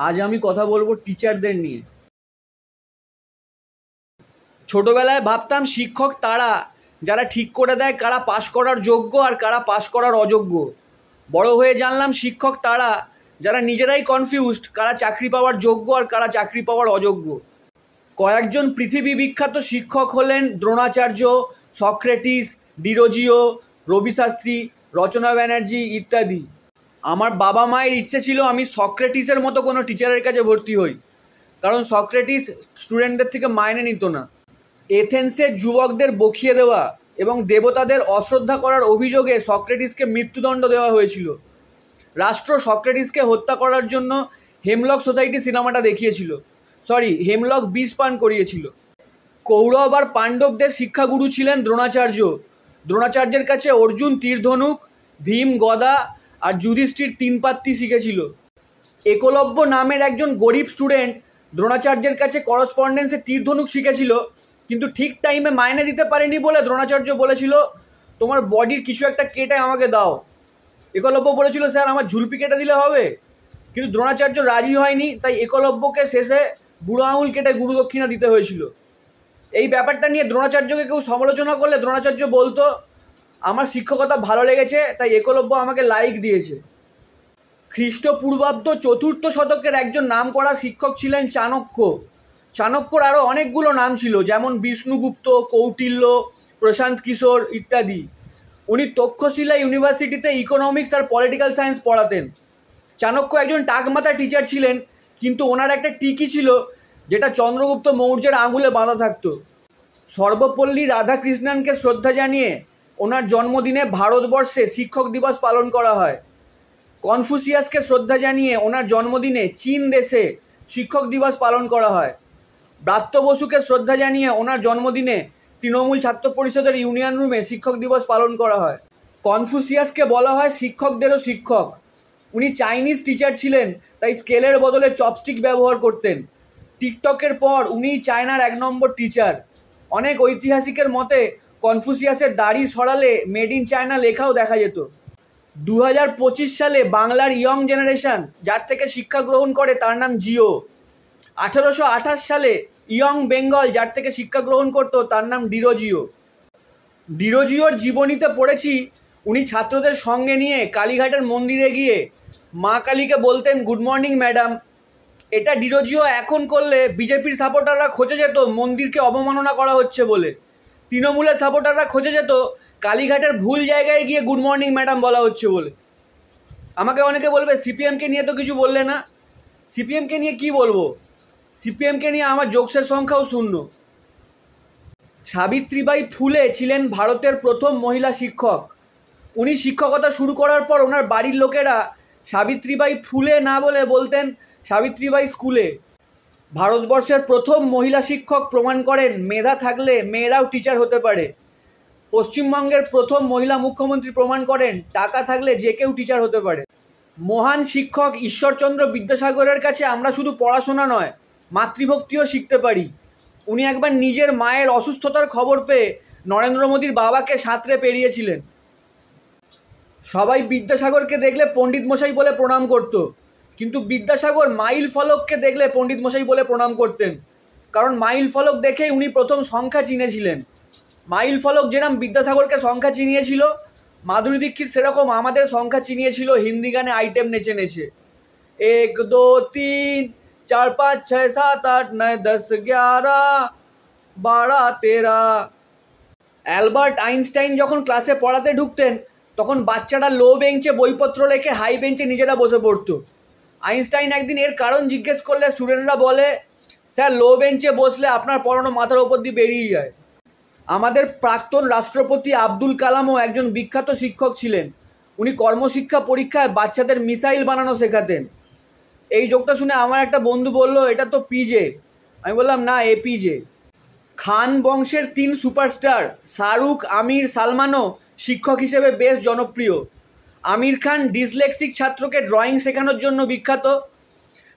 আজ আমি কথা বলবো টিচারদের নিয়ে। ছোটবেলায় ভাবতাম শিক্ষক তারা যারা ঠিক করে দেয় কারা পাশ করার যোগ্য আর কারা পাশ করার অযোগ্য। বড় হয়ে জানলাম শিক্ষক তারা যারা নিজেরাই কনফিউজড কারা চাকরি পাওয়ার যোগ্য আর কারা চাকরি পাওয়ার অযোগ্য। কয়েকজন পৃথিবী বিখ্যাত শিক্ষক হলেন দ্রোণাচার্য, সক্রেটিস, ডিরোজিও, রবি শাস্ত্রী, রচনা ব্যানার্জি ইত্যাদি। আমার বাবা মায়ের ইচ্ছে ছিল আমি সক্রেটিসের মতো কোনো টিচারের কাছে ভর্তি হই, কারণ সক্রেটিস স্টুডেন্টদের থেকে মাইনে নিত না। এথেন্সের যুবকদের বকিয়ে দেওয়া এবং দেবতাদের অশ্রদ্ধা করার অভিযোগে সক্রেটিসকে মৃত্যুদণ্ড দেওয়া হয়েছিল। রাষ্ট্র সক্রেটিসকে হত্যা করার জন্য হেমলক সোসাইটি সিনেমাটা দেখিয়েছিল, হেমলক বিষ পান করিয়েছিল। কৌরব আর পাণ্ডবদের শিক্ষাগুরু ছিলেন দ্রোণাচার্য। দ্রোণাচার্যের কাছে অর্জুন তীরধনুক, ভীম গদা আর যুধিষ্ঠির তিন পাত্তি শিখেছিল। একলব্য নামের একজন গরিব স্টুডেন্ট দ্রোণাচার্যের কাছে করসপন্ডেন্সে তীরধনুক শিখেছিল, কিন্তু ঠিক টাইমে মাইনে দিতে পারেনি বলে দ্রোণাচার্য বলেছিল তোমার বডির কিছু একটা কেটে আমাকে দাও। একলব্য বলেছিল স্যার আমার ঝুলপি কেটে দিলে হবে, কিন্তু দ্রোণাচার্য রাজি হয়নি, তাই একলব্যকে শেষে বুড়ো আঙুল কেটে গুরু দক্ষিণা দিতে হয়েছিল। এই ব্যাপারটা নিয়ে দ্রোণাচার্যকে কেউ সমালোচনা করলে দ্রোণাচার্য বলতো আমার শিক্ষকতা ভালো লেগেছে তাই একলব্য আমাকে লাইক দিয়েছে। খ্রিস্টপূর্বাব্দ 4th শতকের একজন নামকরা শিক্ষক ছিলেন চাণক্য। চাণক্যর আরও অনেকগুলো নাম ছিল, যেমন বিষ্ণুগুপ্ত, কৌটিল্য, প্রশান্ত কিশোর ইত্যাদি। উনি তক্ষশিলা ইউনিভার্সিটিতে ইকোনমিক্স আর পলিটিক্যাল সায়েন্স পড়াতেন। চাণক্য একজন টাকমাথা টিচার ছিলেন, কিন্তু ওনার একটা টিকি ছিল যেটা চন্দ্রগুপ্ত মৌর্যের আঙুলে বাঁধা থাকতো। সর্বপল্লী রাধাকৃষ্ণনকে শ্রদ্ধা জানিয়ে ওনার জন্মদিনে ভারতবর্ষে শিক্ষক দিবস পালন করা হয়। কনফুসিয়াসকে শ্রদ্ধা জানিয়ে ওনার জন্মদিনে চীন দেশে শিক্ষক দিবস পালন করা হয়। ব্রাত্য বসুকে শ্রদ্ধা জানিয়ে ওনার জন্মদিনে তৃণমূল ছাত্র পরিষদের ইউনিয়ন রুমে শিক্ষক দিবস পালন করা হয়। কনফুসিয়াসকে বলা হয় শিক্ষকদেরও শিক্ষক। উনি চাইনিজ টিচার ছিলেন, তাই স্কেলের বদলে চপস্টিক ব্যবহার করতেন। টিকটকের পর উনিই চায়নার 1 নম্বর টিচার। অনেক ঐতিহাসিকের মতে কনফুসিয়াসের দাড়ি সরালে মেড ইন চায়না লেখাও দেখা যেত। 2025 সালে বাংলার ইয়ং জেনারেশন যার থেকে শিক্ষা গ্রহণ করে তার নাম জিও। 1828 সালে ইয়ং বেঙ্গল যার থেকে শিক্ষা গ্রহণ করত তার নাম ডিরোজিও। ডিরোজিওর জীবনীতে পড়েছি উনি ছাত্রদের সঙ্গে নিয়ে কালীঘাটের মন্দিরে গিয়ে মা কালীকে বলতেন গুড মর্নিং ম্যাডাম। এটা ডিরোজিও এখন করলে বিজেপির সাপোর্টাররা খোঁজে যেত মন্দিরকে অবমাননা করা হচ্ছে বলে। তৃণমূলের সাপোর্টাররা খোঁজে যেত কালীঘাটের ভুল জায়গায় গিয়ে গুড মর্নিং ম্যাডাম বলা হচ্ছে বলে। আমাকে অনেকে বলবে সিপিএমকে নিয়ে তো কিছু বললে না। সিপিএমকে নিয়ে কি বলবো? সিপিএমকে নিয়ে আমার জোকসের সংখ্যাও শূন্য। সাবিত্রীবাই ফুলে ছিলেন ভারতের প্রথম মহিলা শিক্ষক। উনি শিক্ষকতা শুরু করার পর ওনার বাড়ির লোকেরা সাবিত্রীবাই ফুলে না বলে বলতেন সাবিত্রীবাই স্কুলে। ভারতবর্ষের প্রথম মহিলা শিক্ষক প্রমাণ করেন মেধা থাকলে মেয়েরাও টিচার হতে পারে। পশ্চিমবঙ্গের প্রথম মহিলা মুখ্যমন্ত্রী প্রমাণ করেন টাকা থাকলে যে কেউ টিচার হতে পারে। মহান শিক্ষক ঈশ্বরচন্দ্র বিদ্যাসাগরের কাছে আমরা শুধু পড়াশোনা নয় মাতৃভক্তিও শিখতে পারি। উনি একবার নিজের মায়ের অসুস্থতার খবর পেয়ে নরেন্দ্র মোদীর বাবাকে সাঁতরে পেরিয়েছিলেন। সবাই বিদ্যাসাগরকে দেখলে পণ্ডিত মশাই বলে প্রণাম করত, কিন্তু বিদ্যাসাগর মাইল ফলককে দেখলে পণ্ডিত মশাই বলে প্রণাম করতেন, কারণ মাইল ফলক দেখেই উনি প্রথম সংখ্যা চিনেছিলেন। মাইল ফলক যেরকম বিদ্যাসাগরকে সংখ্যা চিনিয়েছিল, মাধুরী দীক্ষিত সেরকম আমাদের সংখ্যা চিনিয়েছিল হিন্দি গানে আইটেম নেচে নেচে। 1 2 3 4 5 6 7 8 9 10 11 12 13। অ্যালবার্ট আইনস্টাইন যখন ক্লাসে পড়াতে ঢুকতেন তখন বাচ্চারা লো বেঞ্চে বইপত্র রেখে হাই বেঞ্চে নিজেরা বসে পড়তো। আইনস্টাইন একদিন এর কারণ জিজ্ঞেস করলে স্টুডেন্টরা বলে স্যার লো বেঞ্চে বসলে আপনার পড়ানো মাথার ওপর দিয়ে বেরিয়ে যায়। আমাদের প্রাক্তন রাষ্ট্রপতি আব্দুল কালামও একজন বিখ্যাত শিক্ষক ছিলেন। উনি কর্মশিক্ষা পরীক্ষায় বাচ্চাদের মিসাইল বানানো শেখাতেন। এই জোকটা শুনে আমার একটা বন্ধু বলল এটা তো পিজে। আমি বললাম না, এপিজে। খান বংশের 3 সুপারস্টার শাহরুখ, আমির, সালমানও শিক্ষক হিসেবে বেশ জনপ্রিয়। আমির খান ডিসলেক্সিক ছাত্রকে ড্রয়িং শেখানোর জন্য বিখ্যাত।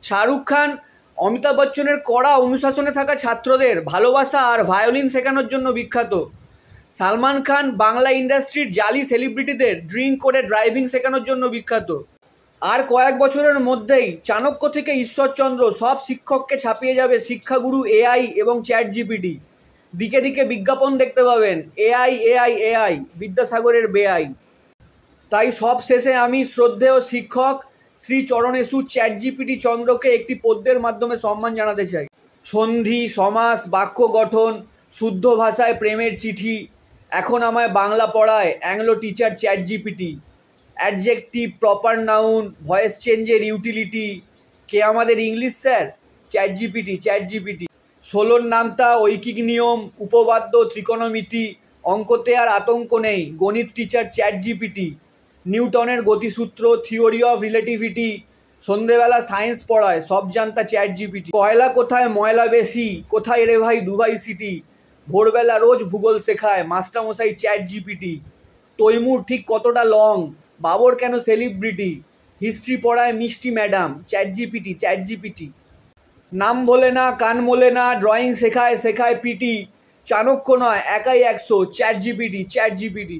শাহরুখ খান অমিতাভ বচ্চনের কড়া অনুশাসনে থাকা ছাত্রদের ভালোবাসা আর ভায়োলিন শেখানোর জন্য বিখ্যাত। সালমান খান বাংলা ইন্ডাস্ট্রির জালি সেলিব্রিটিদের ড্রিঙ্ক করে ড্রাইভিং শেখানোর জন্য বিখ্যাত। আর কয়েক বছরের মধ্যেই চাণক্য থেকে ঈশ্বরচন্দ্র সব শিক্ষককে ছাপিয়ে যাবে শিক্ষাগুরু এআই এবং চ্যাট জিপিটি। দিকে দিকে বিজ্ঞাপন দেখতে পাবেন, এআই এআই এআই, বিদ্যাসাগরের বেআই। তাই সব শেষে আমি শ্রদ্ধেয় শিক্ষক শ্রী চরণেশু চ্যাট জিপিটি চন্দ্রকে একটি পদ্যের মাধ্যমে সম্মান জানাতে চাই। সন্ধি, সমাস, বাক্য গঠন, শুদ্ধ ভাষায় প্রেমের চিঠি এখন আমায় বাংলা পড়ায় Anglo teacher chat GPT. Adjective, proper noun, voice চেঞ্জের ইউটিলিটি, কে আমাদের English sir? Chat GPT, chat GPT. ষোলোর নামতা, ঐকিক নিয়ম, উপবাদ্য, ত্রিকোণমিতি, অঙ্কতে আর আতঙ্ক নেই, গণিত টিচার চ্যাট জিপিটি। নিউটনের গতিসূত্র, থিওরি অফ রিলেটিভিটি, সন্ধেবেলা সায়েন্স পড়ায় সব জানতা চ্যাট জিপিটি। কয়লা কোথায় ময়লা বেশি, কোথায় রে ভাই দুবাই সিটি, ভোরবেলা রোজ ভূগোল শেখায় মাস্টারমশাই চ্যাট জিপিটি। তৈমুর ঠিক কতটা লং, বাবর কেন সেলিব্রিটি, হিস্ট্রি পড়ায় মিষ্টি madam chat GPT, chat GPT. নাম ভোলে না, কান মোলে না, ড্রয়িং শেখায় শেখায় পিটি, চাণক্য নয় একাই 100, চ্যাট জিপিটি, চ্যাট জিপিটি।